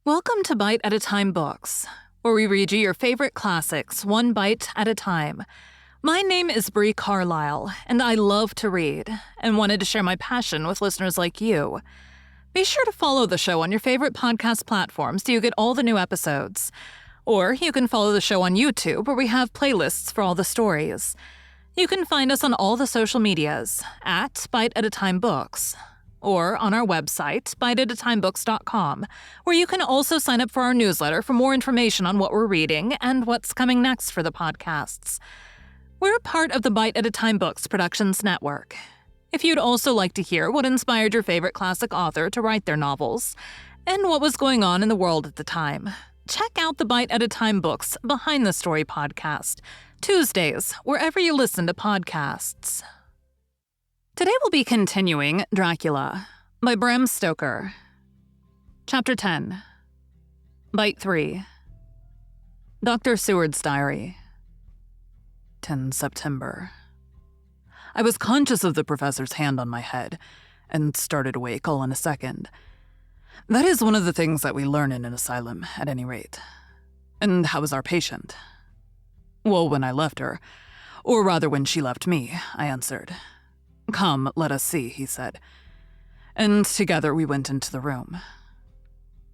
Welcome to Bite at a Time Books, where we read you your favorite classics one bite at a time. My name is Bree Carlile, and I love to read, and wanted to share my passion with listeners like you. Be sure to follow the show on your favorite podcast platform so you get all the new episodes. Or you can follow the show on YouTube, where we have playlists for all the stories. You can find us on all the social medias at Bite at a Time Books, or on our website, biteatatimebooks.com, where you can also sign up for our newsletter for more information on what we're reading and what's coming next for the podcasts. We're part of the Bite at a Time Books Productions Network. If you'd also like to hear what inspired your favorite classic author to write their novels, and what was going on in the world at the time, check out the Bite at a Time Books Behind the Story podcast, Tuesdays, wherever you listen to podcasts. Today we'll be continuing Dracula by Bram Stoker. Chapter 10. Bite 3. Dr. Seward's Diary. 10 September. I was conscious of the professor's hand on my head, and started awake all in a second. That is one of the things that we learn in an asylum, at any rate. And how was our patient? Well, when I left her, or rather when she left me, I answered. Come, let us see, he said. And together we went into the room.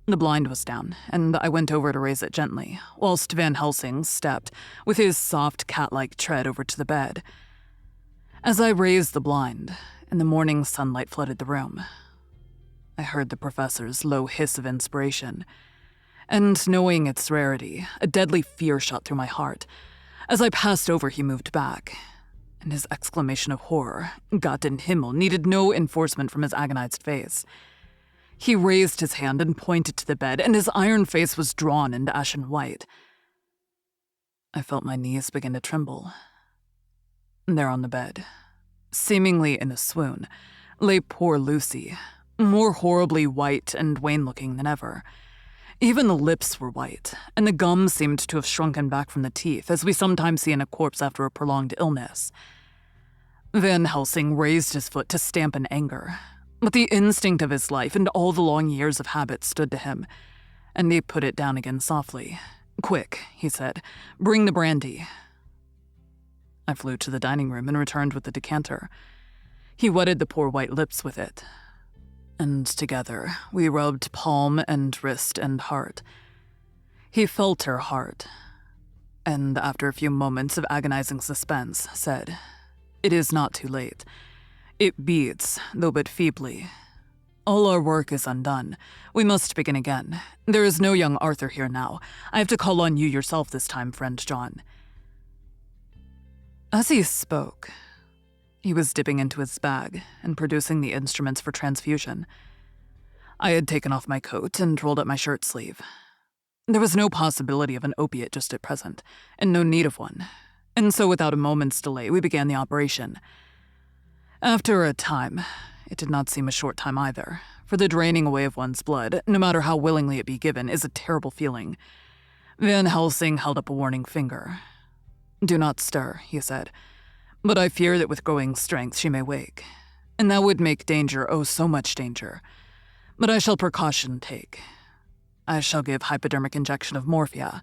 The blind was down, and I went over to raise it gently, whilst Van Helsing stepped, with his soft cat-like tread, over to the bed. As I raised the blind, and the morning sunlight flooded the room, I heard the professor's low hiss of inspiration, and knowing its rarity, a deadly fear shot through my heart. As I passed over, he moved back, and his exclamation of horror, Gott in Himmel, needed no enforcement from his agonized face. He raised his hand and pointed to the bed, and his iron face was drawn into ashen white. I felt my knees begin to tremble. There on the bed, seemingly in a swoon, lay poor Lucy, more horribly white and wan-looking than ever. Even the lips were white, and the gums seemed to have shrunken back from the teeth, as we sometimes see in a corpse after a prolonged illness. Van Helsing raised his foot to stamp in anger, but the instinct of his life and all the long years of habit stood to him, and he put it down again softly. Quick, he said, bring the brandy. I flew to the dining room and returned with the decanter. He wetted the poor white lips with it, and together we rubbed palm and wrist and heart. He felt her heart, and after a few moments of agonizing suspense, said, It is not too late. It beats, though but feebly. All our work is undone. We must begin again. There is no young Arthur here now. I have to call on you yourself this time, friend John. As he spoke, he was dipping into his bag and producing the instruments for transfusion. I had taken off my coat and rolled up my shirt sleeve. There was no possibility of an opiate just at present, and no need of one, and so without a moment's delay we began the operation. After a time, it did not seem a short time either, for the draining away of one's blood, no matter how willingly it be given, is a terrible feeling. Van Helsing held up a warning finger. Do not stir, he said, but I fear that with growing strength she may wake, and that would make danger, oh so much danger. But I shall precaution take. I shall give hypodermic injection of morphia.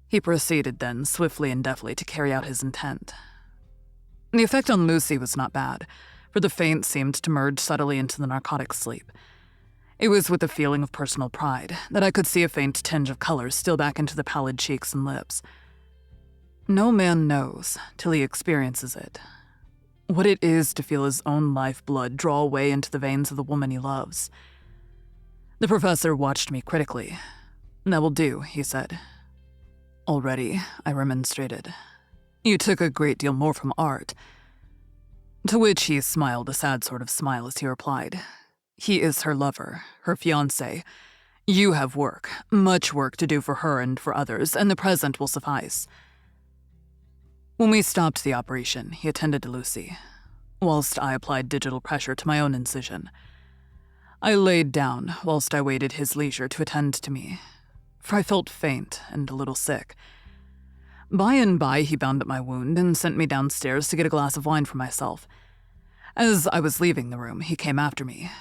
He proceeded then, swiftly and deftly, to carry out his intent. The effect on Lucy was not bad, for the faint seemed to merge subtly into the narcotic sleep. It was with a feeling of personal pride that I could see a faint tinge of color steal back into the pallid cheeks and lips. No man knows, till he experiences it, what it is to feel his own life-blood draw away into the veins of the woman he loves. The professor watched me critically. That will do, he said. Already, I remonstrated. You took a great deal more from art. To which he smiled a sad sort of smile as he replied, He is her lover, her fiancé. You have work, much work to do for her and for others, and the present will suffice. When we stopped the operation, he attended to Lucy, whilst I applied digital pressure to my own incision. I laid down whilst I waited his leisure to attend to me, for I felt faint and a little sick. By and by he bound up my wound and sent me downstairs to get a glass of wine for myself. As I was leaving the room, he came after me,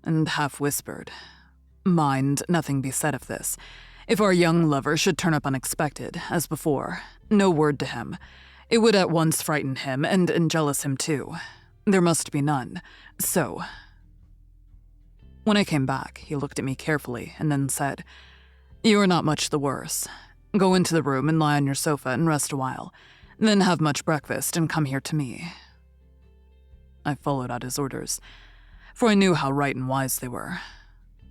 and half whispered, Mind nothing be said of this. If our young lover should turn up unexpected, as before, no word to him. It would at once frighten him and jealous him too. There must be none. So. When I came back, he looked at me carefully and then said, "You are not much the worse. Go into the room and lie on your sofa and rest a while. Then have much breakfast and come here to me." I followed out his orders, for I knew how right and wise they were.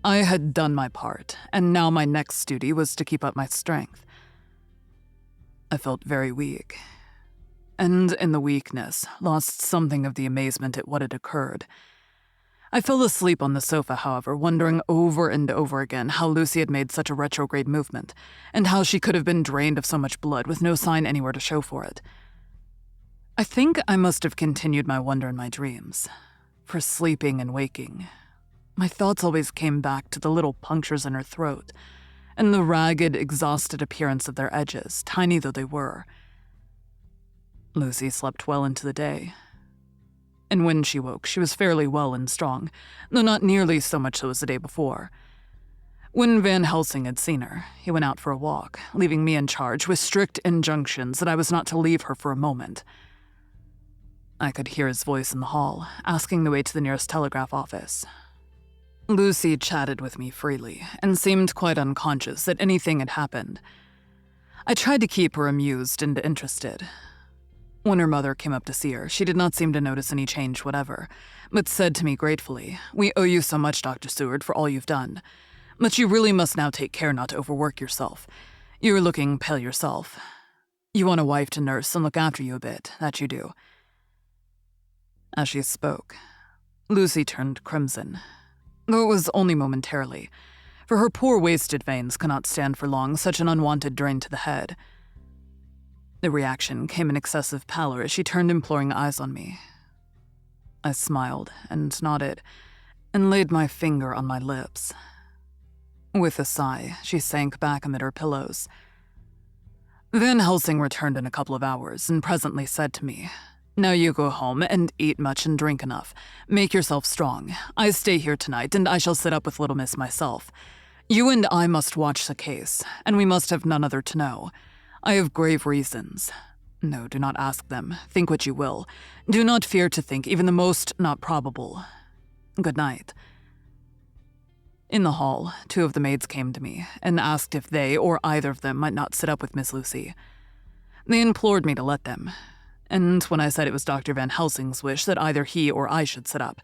I had done my part, and now my next duty was to keep up my strength. I felt very weak, and in the weakness, lost something of the amazement at what had occurred. I fell asleep on the sofa, however, wondering over and over again how Lucy had made such a retrograde movement, and how she could have been drained of so much blood with no sign anywhere to show for it. I think I must have continued my wonder in my dreams, for sleeping and waking, my thoughts always came back to the little punctures in her throat, and the ragged, exhausted appearance of their edges, tiny though they were. Lucy slept well into the day, and when she woke, she was fairly well and strong, though not nearly so much so as the day before. When Van Helsing had seen her, he went out for a walk, leaving me in charge with strict injunctions that I was not to leave her for a moment. I could hear his voice in the hall, asking the way to the nearest telegraph office. Lucy chatted with me freely, and seemed quite unconscious that anything had happened. I tried to keep her amused and interested. When her mother came up to see her, she did not seem to notice any change whatever, but said to me gratefully, "We owe you so much, Dr. Seward, for all you've done. But you really must now take care not to overwork yourself. You're looking pale yourself. You want a wife to nurse and look after you a bit, that you do." As she spoke, Lucy turned crimson, though it was only momentarily, for her poor wasted veins could not stand for long such an unwanted drain to the head. The reaction came in excessive pallor as she turned imploring eyes on me. I smiled and nodded, and laid my finger on my lips. With a sigh, she sank back amid her pillows. Van Helsing returned in a couple of hours and presently said to me, "Now you go home and eat much and drink enough. Make yourself strong. I stay here tonight, and I shall sit up with little miss myself. You and I must watch the case, and we must have none other to know. I have grave reasons. No, do not ask them. Think what you will. Do not fear to think even the most not probable. Good night." In the hall, 2 of the maids came to me and asked if they or either of them might not sit up with Miss Lucy. They implored me to let them, and when I said it was Dr. Van Helsing's wish that either he or I should sit up,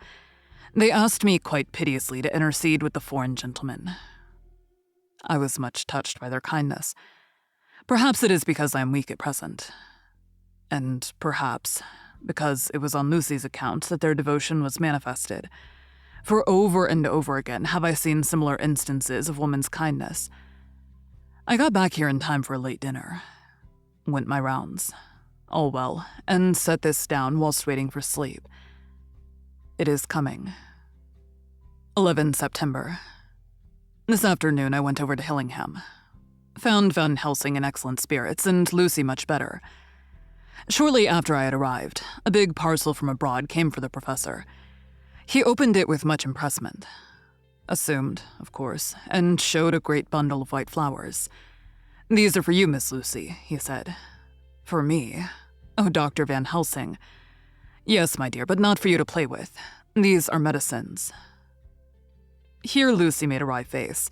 they asked me quite piteously to intercede with the foreign gentleman. I was much touched by their kindness. Perhaps it is because I am weak at present, and perhaps because it was on Lucy's account that their devotion was manifested, for over and over again have I seen similar instances of woman's kindness. I got back here in time for a late dinner, went my rounds, all well, and set this down whilst waiting for sleep. It is coming. 11 September. This afternoon I went over to Hillingham. Found Van Helsing in excellent spirits, and Lucy much better. Shortly after I had arrived, a big parcel from abroad came for the professor. He opened it with much impressment. Assumed, of course, and showed a great bundle of white flowers. "These are for you, Miss Lucy," he said. "For me? Oh, Dr. Van Helsing. Yes, my dear, but not for you to play with. These are medicines." Here Lucy made a wry face.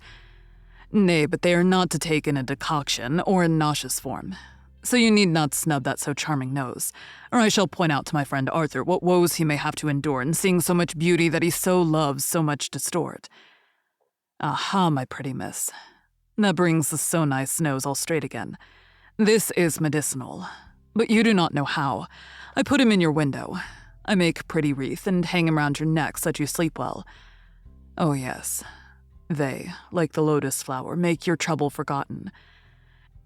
"Nay, but they are not to take in a decoction or in nauseous form. So you need not snub that so charming nose, or I shall point out to my friend Arthur what woes he may have to endure in seeing so much beauty that he so loves so much distort. Aha, my pretty miss. That brings the so nice nose all straight again. This is medicinal, but you do not know how. I put him in your window. I make pretty wreath and hang him round your neck so that you sleep well. Oh yes, they, like the lotus flower, make your trouble forgotten.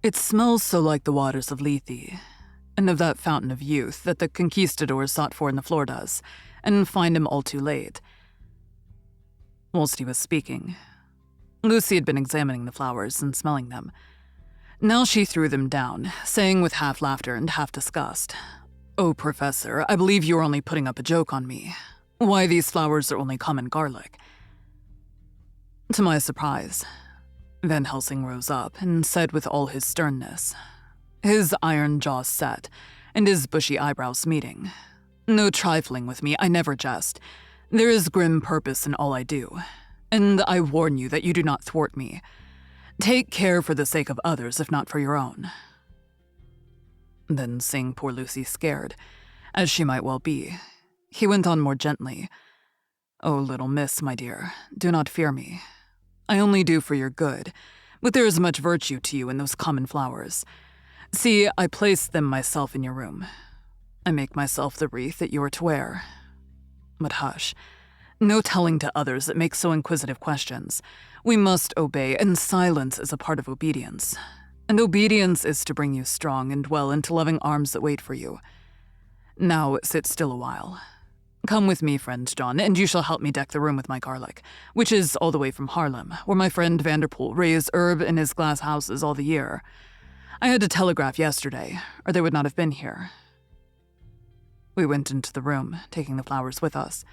It smells so like the waters of Lethe, and of that fountain of youth that the conquistadors sought for in the Floridas, and find him all too late." Whilst he was speaking, Lucy had been examining the flowers and smelling them. Now she threw them down, saying with half laughter and half disgust, "Oh, Professor, I believe you are only putting up a joke on me. Why, these flowers are only common garlic." To my surprise, Van Helsing rose up and said with all his sternness, his iron jaw set and his bushy eyebrows meeting, "No trifling with me, I never jest. There is grim purpose in all I do, and I warn you that you do not thwart me. Take care for the sake of others, if not for your own." Then, seeing poor Lucy scared, as she might well be, he went on more gently, "Oh, little miss, my dear, do not fear me. I only do for your good, but there is much virtue to you in those common flowers. See, I place them myself in your room. I make myself the wreath that you are to wear. But hush, no telling to others that make so inquisitive questions. We must obey, and silence is a part of obedience. And obedience is to bring you strong and well into loving arms that wait for you. Now sit still a while. Come with me, friend John, and you shall help me deck the room with my garlic, which is all the way from Haarlem, where my friend Vanderpool raised herb in his glass houses all the year. I had to telegraph yesterday, or they would not have been here." We went into the room, taking the flowers with us.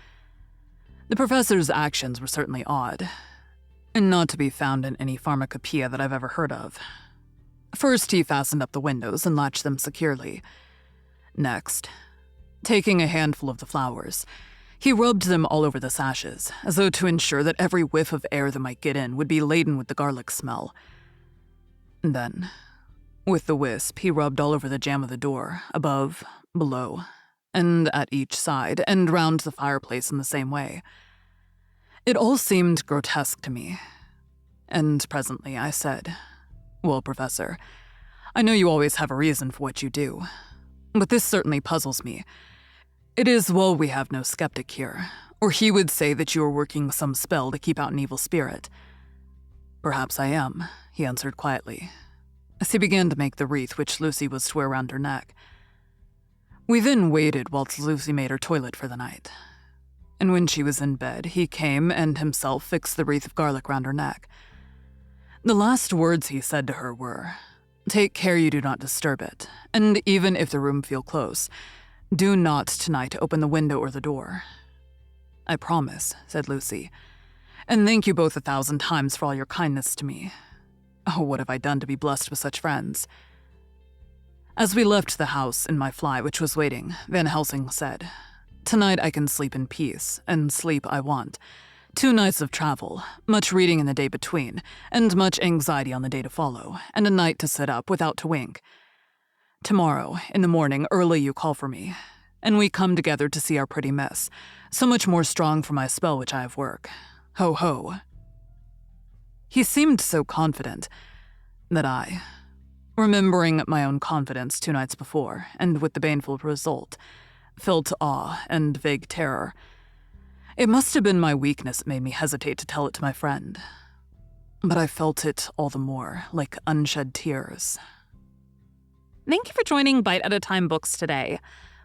The professor's actions were certainly odd, and not to be found in any pharmacopoeia that I've ever heard of. First, he fastened up the windows and latched them securely. Next, taking a handful of the flowers, he rubbed them all over the sashes, as though to ensure that every whiff of air that might get in would be laden with the garlic smell. Then, with the wisp, he rubbed all over the jamb of the door, above, below, and at each side, and round the fireplace in the same way. It all seemed grotesque to me, and presently I said, "Well, Professor, I know you always have a reason for what you do, but this certainly puzzles me. It is well we have no skeptic here, or he would say that you are working some spell to keep out an evil spirit." "Perhaps I am," he answered quietly, as he began to make the wreath which Lucy was to wear round her neck. We then waited whilst Lucy made her toilet for the night, and when she was in bed, he came and himself fixed the wreath of garlic round her neck. The last words he said to her were, "Take care you do not disturb it, and even if the room feel close, do not tonight open the window or the door." "I promise," said Lucy, "and thank you both 1,000 times for all your kindness to me. Oh, what have I done to be blessed with such friends?" As we left the house in my fly which was waiting, Van Helsing said, "Tonight I can sleep in peace, and sleep I want. 2 nights of travel, much reading in the day between, and much anxiety on the day to follow, and a night to sit up without to wink. Tomorrow, in the morning, early you call for me, and we come together to see our pretty miss, so much more strong for my spell which I have work. Ho, ho." He seemed so confident that I, remembering my own confidence 2 nights before, and with the baneful result, felt awe and vague terror. It must have been my weakness that made me hesitate to tell it to my friend, but I felt it all the more, like unshed tears. Thank you for joining Bite at a Time Books today,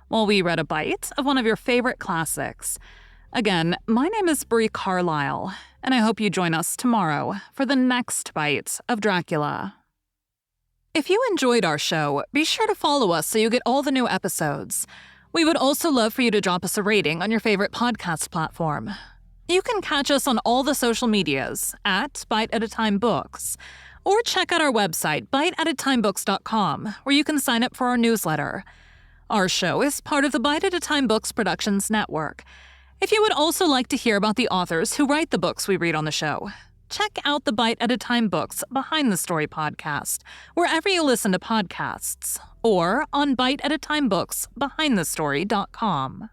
while we read a bite of one of your favorite classics. Again, my name is Bree Carlile, and I hope you join us tomorrow for the next bite of Dracula. If you enjoyed our show, be sure to follow us so you get all the new episodes. We would also love for you to drop us a rating on your favorite podcast platform. You can catch us on all the social medias at Bite at a Time Books, or check out our website, biteatatimebooks.com, where you can sign up for our newsletter. Our show is part of the Bite at a Time Books Productions Network. If you would also like to hear about the authors who write the books we read on the show, check out the Bite at a Time Books Behind the Story podcast, wherever you listen to podcasts, or on biteatatimebooksbehindthestory.com.